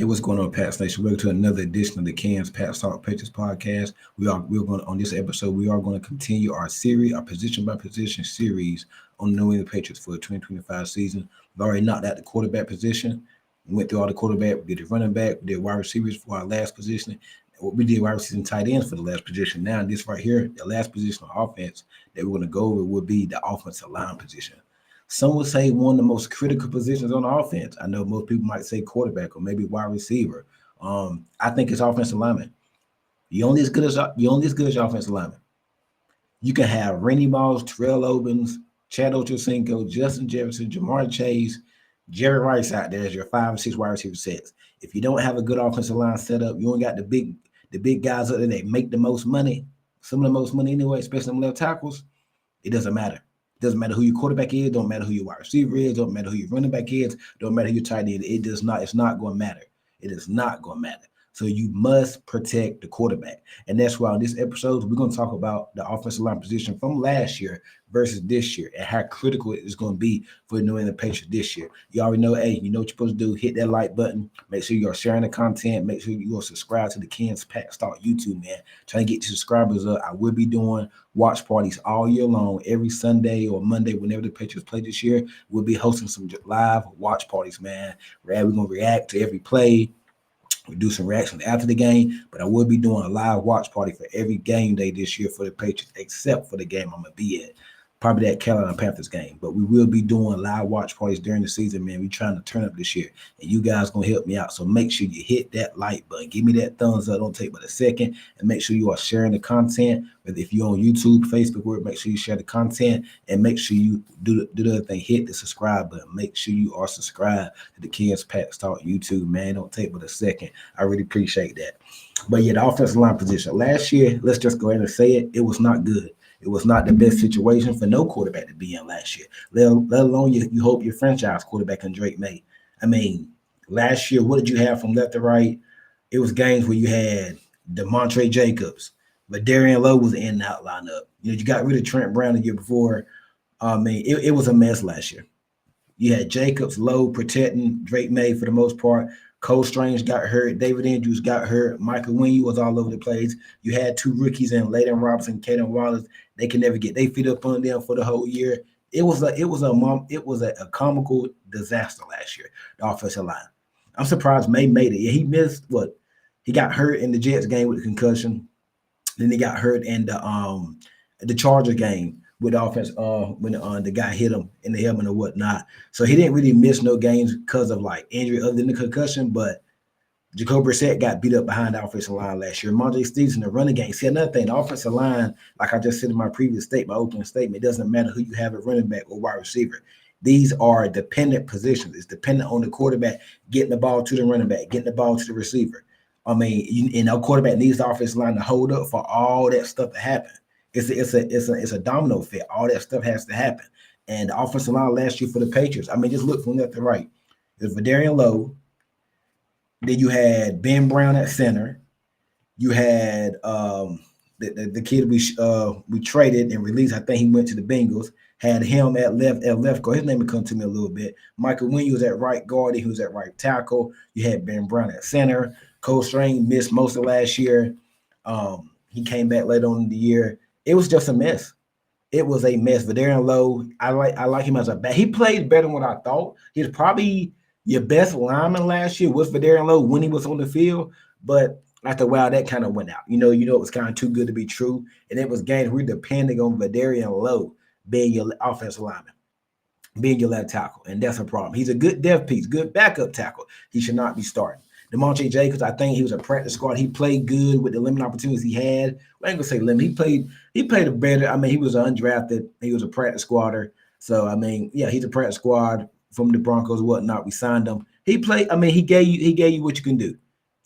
what's going on, Pat Nation? Welcome to another edition of the Cam's Pat Talk Patriots podcast. We're going on this episode. We are going to continue our series, our position by position series on knowing the Patriots for the 2025 season. We've already knocked out the quarterback position. We went through all the quarterback. We did the running back. We did wide receivers for our last position. We did wide receivers and tight ends for the last position. Now, this right here, the last position on offense that we're going to go over will be the offensive line position. Some would say one of the most critical positions on the offense. I know most people might say quarterback or maybe wide receiver. I think it's offensive lineman. You're only as good as your offensive lineman. You can have Randy Moss, Terrell Owens, Chad Ochocinco, Justin Jefferson, Jamar Chase, Jerry Rice out there as your 5 or 6 wide receiver sets. If you don't have a good offensive line set up, you only got the big guys up there that make the most money, some of the most money anyway, especially them left tackles. It doesn't matter. Doesn't matter who your quarterback is, don't matter who your wide receiver is, don't matter who your running back is, don't matter who your tight end is. It's not going to matter. It is not going to matter. So you must protect the quarterback. And that's why on this episode, we're going to talk about the offensive line position from last year versus this year and how critical it is going to be for the New England Patriots this year. You already know, hey, you know what you're supposed to do. Hit that like button. Make sure you're sharing the content. Make sure you're subscribed to the Ken's Pat Start YouTube, man. Trying to get your subscribers up. I will be doing watch parties all year long, every Sunday or Monday, whenever the Patriots play this year. We'll be hosting some live watch parties, man. We're going to react to every play. We do some reactions after the game, but I will be doing a live watch party for every game day this year for the Patriots, except for the game I'm going to be at. Probably that Carolina Panthers game. But we will be doing live watch parties during the season, man. We're trying to turn up this year. And you guys going to help me out. So make sure you hit that like button. Give me that thumbs up. Don't take but a second. And make sure you are sharing the content. Whether if you're on YouTube, Facebook, make sure you share the content. And make sure you do the other thing. Hit the subscribe button. Make sure you are subscribed to the Ken's Pat Start YouTube, man. Don't take but a second. I really appreciate that. But yeah, the offensive line position. Last year, let's just go ahead and say it. It was not good. It was not the best situation for no quarterback to be in last year, let alone you hope your franchise quarterback and Drake May. I mean, last year, what did you have from left to right? It was games where you had DeMontre Jacobs, but Darian Lowe was in and out lineup. You know, you got rid of Trent Brown the year before. I mean, it was a mess last year. You had Jacobs, Lowe protecting Drake May for the most part. Cole Strange got hurt. David Andrews got hurt. Michael Winnie was all over the place. You had 2 rookies in Layden Robinson, Caden Wallace. They can never get their feet up on them for the whole year. It was a comical disaster last year, the offensive line. I'm surprised May made it. Yeah, he missed he got hurt in the Jets game with a concussion. Then he got hurt in the Chargers game with the offense when the guy hit him in the helmet or whatnot. So he didn't really miss no games because of like injury other than the concussion, but Jacoby Brissett got beat up behind the offensive line last year. Mondre Stevenson, the running game. See, another thing, the offensive line, like I just said in my previous statement, my opening statement, it doesn't matter who you have at running back or wide receiver. These are dependent positions. It's dependent on the quarterback getting the ball to the running back, getting the ball to the receiver. I mean, our quarterback needs the offensive line to hold up for all that stuff to happen. It's a domino effect. All that stuff has to happen. And the offensive line last year for the Patriots, I mean, just look from left to right. There's Vadarian Lowe. Then you had Ben Brown at center. You had the kid we traded and released. I think he went to the Bengals. Had him at left guard. His name would come to me a little bit. Michael Winnie was at right guard. He was at right tackle. You had Ben Brown at center. Cole Strange missed most of last year. He came back later on in the year. It was just a mess. It was a mess. Vadarian Lowe, I like him as a back. He played better than what I thought. He's probably your best lineman last year was Vadarian Lowe when he was on the field, but after a while, that kind of went out. You know, it was kind of too good to be true, and it was games we're depending on Vadarian Lowe being your offensive lineman, being your left tackle, and that's a problem. He's a good depth piece, good backup tackle. He should not be starting. DeMontre Jacobs, I think he was a practice squad. He played good with the limited opportunities he had. I ain't gonna say limit. He played a better. I mean, he was undrafted. He was a practice squatter. So I mean, yeah, he's a practice squad from the Broncos, whatnot. We signed him. He played. I mean, he gave you what you can do.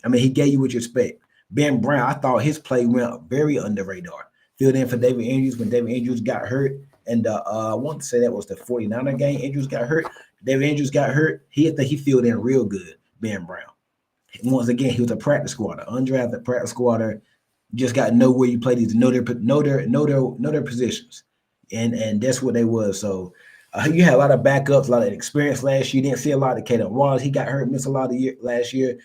I mean, he gave you what you expect. Ben Brown, I thought his play went very under radar. Filled in for David Andrews when David Andrews got hurt. And I want to say that was the 49er game. Andrews got hurt. David Andrews got hurt. I think he filled in real good, Ben Brown. Once again, he was a practice squatter, undrafted practice squatter. Just got to know where you play these, know their positions, and that's what they was. So you had a lot of backups, a lot of experience last year. You didn't see a lot of Caden Wallace. He got hurt, missed a lot of year last year.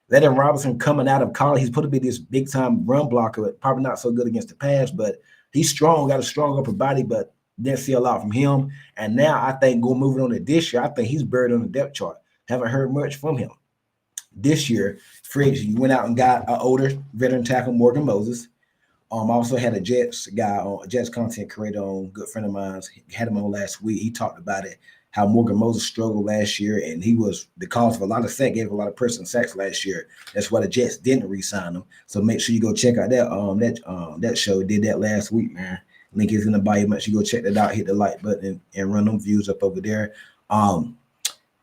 Leonard Robinson coming out of college, he's supposed to be this big time run blocker, but probably not so good against the pass, but he's strong, got a strong upper body, but didn't see a lot from him. And now I think moving on to this year, I think he's buried on the depth chart. Haven't heard much from him. This year, Fritz, you went out and got an older veteran tackle, Morgan Moses. I also had a Jets guy on Jets content creator on, good friend of mine. Had him on last week. He talked about it, how Morgan Moses struggled last year, and he was the cause of a lot of sacks, gave a lot of person sacks last year. That's why the Jets didn't re-sign him. So make sure you go check out that show. Did that last week, man. Link is in the bio. Make sure you go check that out. Hit the like button and run them views up over there.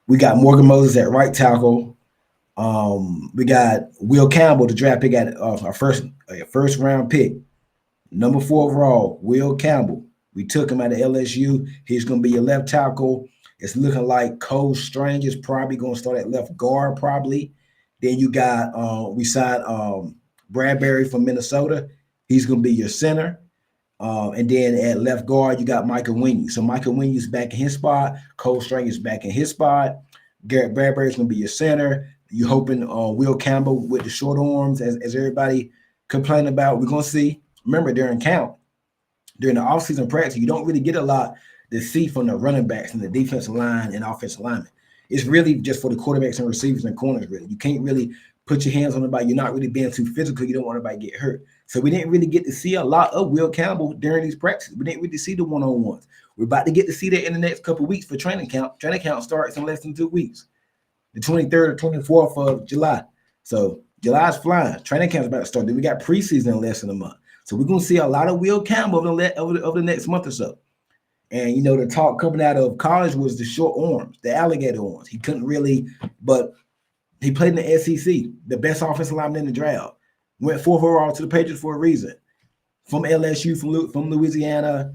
We got Morgan Moses at right tackle. We got Will Campbell, the draft pick at our first round pick, number 4 overall. Will Campbell. We took him out of LSU. He's going to be your left tackle. It's looking like Cole Strange is probably going to start at left guard, probably. Then you got we signed Bradbury from Minnesota. He's going to be your center. And then at left guard, you got Michael Winyou. So Michael Winyou's back in his spot. Cole Strange is back in his spot. Garrett Bradbury is going to be your center. You're hoping Will Campbell with the short arms, as everybody complained about. We're going to see. Remember, during the offseason practice, you don't really get a lot to see from the running backs and the defensive line and offensive linemen. It's really just for the quarterbacks and receivers and corners, really. You can't really put your hands on anybody. You're not really being too physical. You don't want anybody to get hurt. So we didn't really get to see a lot of Will Campbell during these practices. We didn't really see the one-on-ones. We're about to get to see that in the next couple of weeks for training camp. Training camp starts in less than 2 weeks, the 23rd or 24th of July. So July's flying. Training camp's about to start. Then we got preseason in less than a month. So we're going to see a lot of Will Campbell over the next month or so. And, the talk coming out of college was the short arms, the alligator arms. He couldn't really, but he played in the SEC, the best offensive lineman in the draft. Went 4th overall to the Patriots for a reason. From LSU, from Louisiana,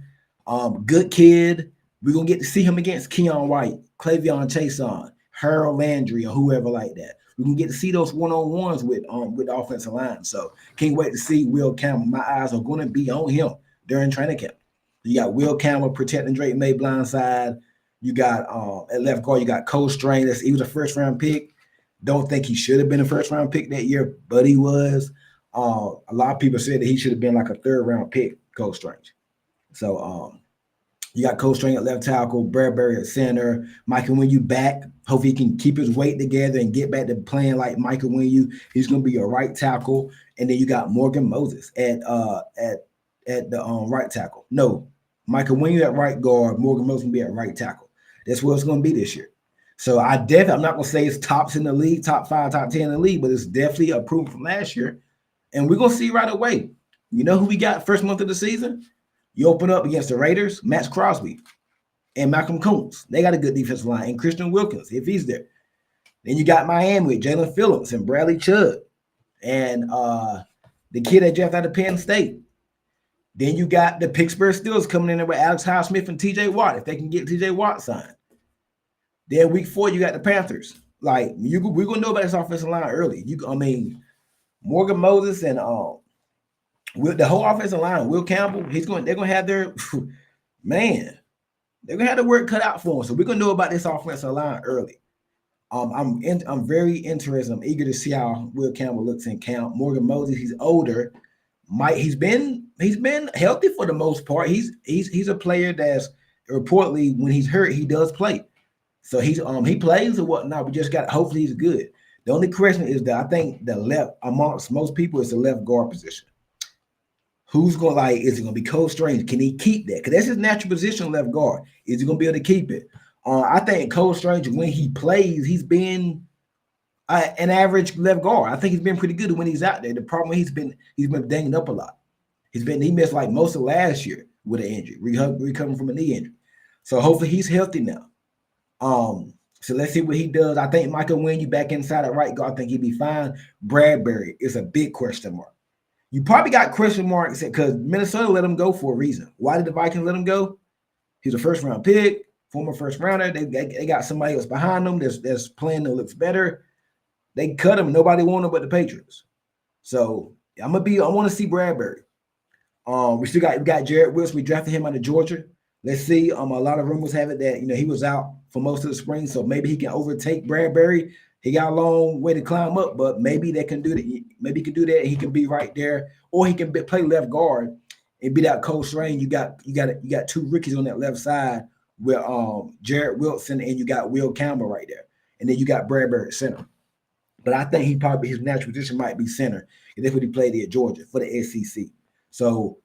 good kid. We're going to get to see him against Keon White, Clavion Chason, Harold Landry, or whoever like that. We can get to see those one-on-ones with the offensive line. So can't wait to see Will Campbell. My eyes are going to be on him during training camp. You got Will Campbell protecting Drake May blindside. You got at left guard, you got Cole Strange. He was a first-round pick. Don't think he should have been a first-round pick that year, but he was. A lot of people said that he should have been like a 3rd-round pick, Cole Strange. So you got Cole Strange at left tackle, Bradbury at center, Michael Winyou back. Hopefully he can keep his weight together and get back to playing like Michael Winyou. He's going to be a right tackle. And then you got Morgan Moses at the right tackle. No, Michael Winyou at right guard, Morgan Moses going to be at right tackle. That's what it's going to be this year. So I'm not going to say it's tops in the league, top 5, top 10 in the league, but it's definitely a improvement from last year. And we're going to see right away. You know who we got first month of the season? You open up against the Raiders, Max Crosby and Malcolm Kuntz. They got a good defensive line. And Christian Wilkins, if he's there. Then you got Miami with Jalen Phillips and Bradley Chubb and the kid that drafted out of Penn State. Then you got the Pittsburgh Steelers coming in there with Alex Highsmith and TJ Watt, if they can get TJ Watt signed. Then week 4, you got the Panthers. Like, we're going to know about this offensive line early. Morgan Moses and the whole offensive line, Will Campbell, they're going to have their, man, they're going to have the work cut out for them. So we're going to know about this offensive line early. I'm very interested. I'm eager to see how Will Campbell looks in camp. Morgan Moses, he's older. He's been healthy for the most part. He's a player that's reportedly, when he's hurt, he does play. So he plays or whatnot. We just got, hopefully he's good. The only question is that I think the left, amongst most people, is the left guard position. Who's going to, is it going to be Cole Strange? Can he keep that? Because that's his natural position, left guard. Is he going to be able to keep it? I think Cole Strange, when he plays, he's been an average left guard. I think he's been pretty good when he's out there. The problem, he's been dinged up a lot. He missed like most of last year with an injury, recovering from a knee injury. So hopefully he's healthy now. So let's see what he does. I think Michael Winyou back inside at right guard, I think he'd be fine. Bradbury is a big question mark. You probably got question marks because Minnesota let him go for a reason. Why did the Vikings let him go? He's a first-round pick, former first-rounder. They got somebody else behind them that's playing that looks better. They cut him. Nobody wanted him but the Patriots. So I want to see Bradbury. We got Jarrett Wilson. We drafted him out of Georgia. Let's see. A lot of rumors have it that he was out for most of the spring, so maybe he can overtake Bradbury He got a long way to climb up, but maybe they can do that. Maybe he can do that. He can be right there, or he can play left guard and be that Cole Strain. You got two rookies on that left side with Jared Wilson, and you got Will Campbell right there, and then you got Bradbury at center. But I think he probably his natural position might be center, and that's what he played at Georgia for the SEC. So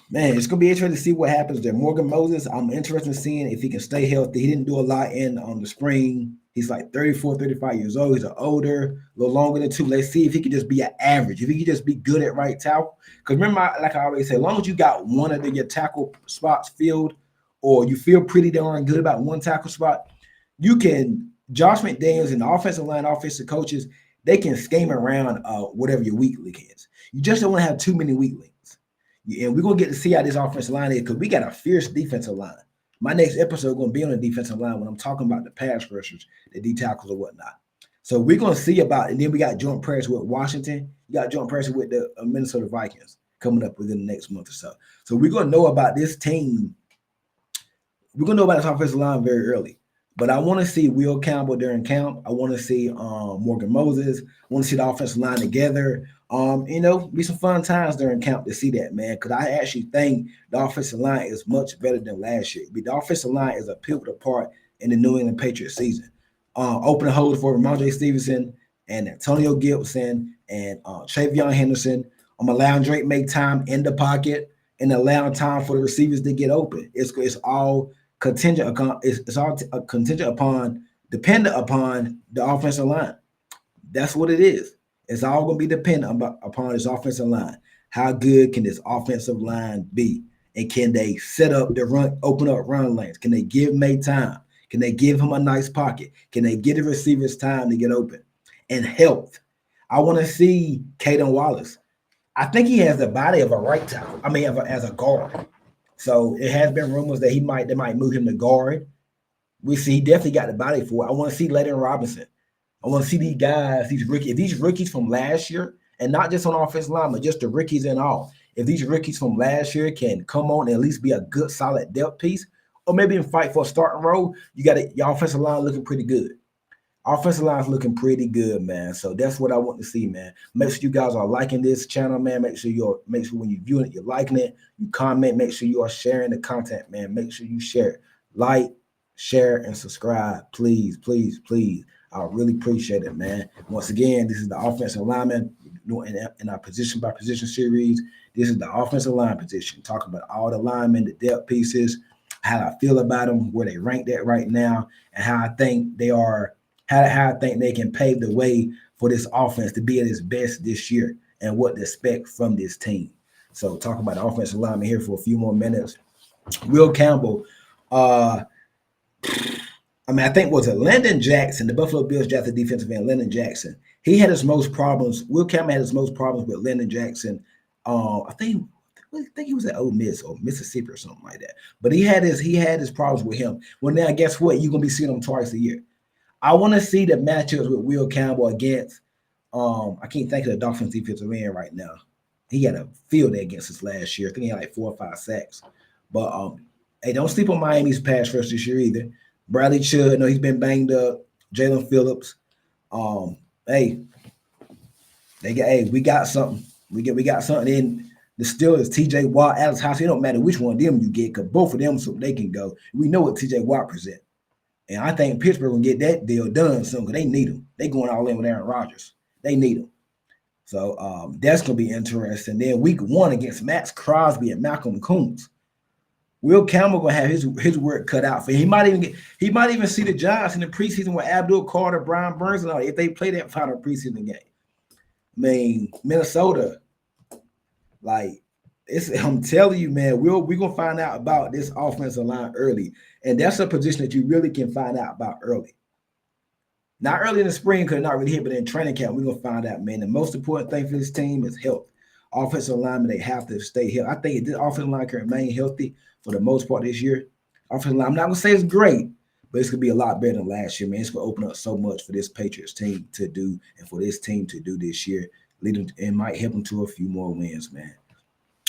man, it's gonna be interesting to see what happens there. Morgan Moses, I'm interested in seeing if he can stay healthy. He didn't do a lot in the spring. He's like 34, 35 years old. He's an older, a little longer than two. Let's see if he can just be an average. If he can just be good at right tackle. Because remember, like I always say, as long as you got one of your tackle spots filled, or you feel pretty darn good about one tackle spot, you can. Josh McDaniels and the offensive line, offensive coaches, they can scheme around whatever your weak link is. You just don't want to have too many weak links. And we're going to get to see how this offensive line is because we got a fierce defensive line. My next episode is going to be on the defensive line when I'm talking about the pass rushers, the D tackles or whatnot. So we're going to see about, and then we got joint practice with Washington. You got joint practice with the Minnesota Vikings coming up within the next month or so. So we're going to know about this team. We're going to know about this offensive line very early. But I want to see Will Campbell during camp. I want to see Morgan Moses. I want to see the offensive line together. Be some fun times during camp to see that, man. Because I actually think the offensive line is much better than last year. The offensive line is a pivotal part in the New England Patriots season. Opening holes for Ramondre Stevenson and Antonio Gibson and Travion Henderson. I'm allowing Drake make time in the pocket and allowing time for the receivers to get open. It's all dependent upon the offensive line. That's what it is. It's all going to be dependent upon this offensive line. How good can this offensive line be? And can they set up the run, open up run lanes? Can they give May time? Can they give him a nice pocket? Can they give the receivers time to get open? And health. I want to see Caden Wallace. I think he has the body of a right tackle. I mean, as a guard. So it has been rumors that they might move him to guard. We see he definitely got the body for it. I want to see Layden Robinson. I want to see these guys, these rookies from last year, and not just on offensive line, but just the rookies and all. If these rookies from last year can come on and at least be a good, solid depth piece, or maybe even fight for a starting role, your offensive line looking pretty good. Offensive line is looking pretty good, man. So that's what I want to see, man. Make sure you guys are liking this channel, man. Make sure when you're viewing it, you're liking it. You comment. Make sure you are sharing the content, man. Make sure you share it. Like, share, and subscribe. Please, please, please. I really appreciate it, man. Once again, this is the offensive lineman in our position by position series. This is the offensive line position. Talking about all the linemen, the depth pieces, how I feel about them, where they rank at right now, and how I think they are. How I think they can pave the way for this offense to be at its best this year and what to expect from this team. So talk about the offensive lineman here for a few more minutes. Will Campbell, I think was it Landon Jackson, the Buffalo Bills drafted defensive end, Landon Jackson. He had his most problems. Will Campbell had his most problems with Landon Jackson. I think he was at Ole Miss or Mississippi or something like that. But he had his problems with him. Well, now guess what? You're gonna be seeing him twice a year. I want to see the matchups with Will Campbell against I can't think of the Dolphins defensive end right now. He had a field day against us last year. I think he had like 4 or 5 sacks. But hey, don't sleep on Miami's pass rush this year either. Bradley Chubb, he's been banged up. Jalen Phillips. We got something. We got something in the Steelers. TJ Watt, Alex House. It don't matter which one of them you get, because both of them so they can go. We know what TJ Watt presents. And I think Pittsburgh will get that deal done soon because they need him. They going all in with Aaron Rodgers. They need him. So that's going to be interesting. Then week 1 against Max Crosby and Malcolm Kuntz. Will Campbell going to have his work cut out for him. He might even see the Giants in the preseason with Abdul Carter, Brian Burns, and all if they play that final preseason game. I mean, Minnesota, I'm telling you, man, we're going to find out about this offensive line early. And that's a position that you really can find out about early. Not early in the spring because not really hit, but in training camp, we're going to find out, man. The most important thing for this team is health. Offensive linemen, they have to stay healthy. I think this offensive line can remain healthy for the most part this year. Offensive line, I'm not going to say it's great, but it's going to be a lot better than last year, man. It's going to open up so much for this Patriots team to do and for this team to do this year. It might help them to a few more wins, man.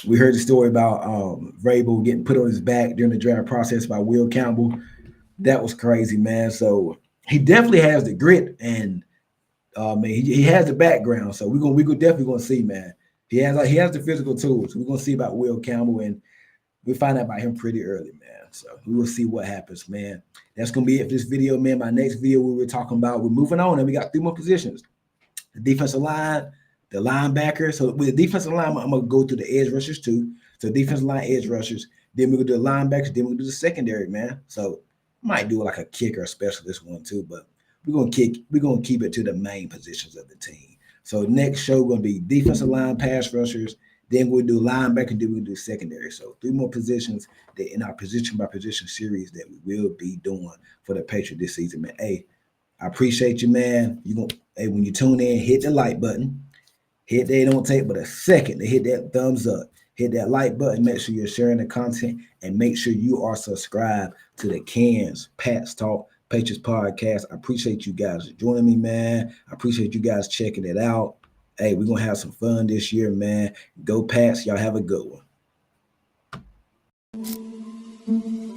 We heard the story about Vrabel getting put on his back during the draft process by Will Campbell. That was crazy, man. So he definitely has the grit, and man, he has the background. So we definitely gonna see, man. He has the physical tools. We're gonna see about Will Campbell, and we find out about him pretty early, man. So we will see what happens, man. That's gonna be it for this video, man. My next video we were talking about, we're moving on, and we got 3 more positions: the defensive line, the linebacker. So with the defensive line, I'm gonna go through the edge rushers too. So defensive line, edge rushers. Then we're gonna do the linebackers. Then we're gonna do the secondary, man. So might do like a kicker specialist one too, but we're gonna keep it to the main positions of the team. So next show gonna be defensive line, pass rushers. Then we'll do linebacker. Then we'll do secondary. So 3 more positions that in our position by position series that we will be doing for the Patriots this season, man. Hey, I appreciate you, man. Hey, when you tune in, hit the like button. Hit that. It don't take but a second to hit that thumbs up. Hit that like button. Make sure you're sharing the content, and make sure you are subscribed to the Cans Pats Talk Patriots podcast. I appreciate you guys joining me, man. I appreciate you guys checking it out. Hey, we're gonna have some fun this year, man. Go Pats. Y'all have a good one.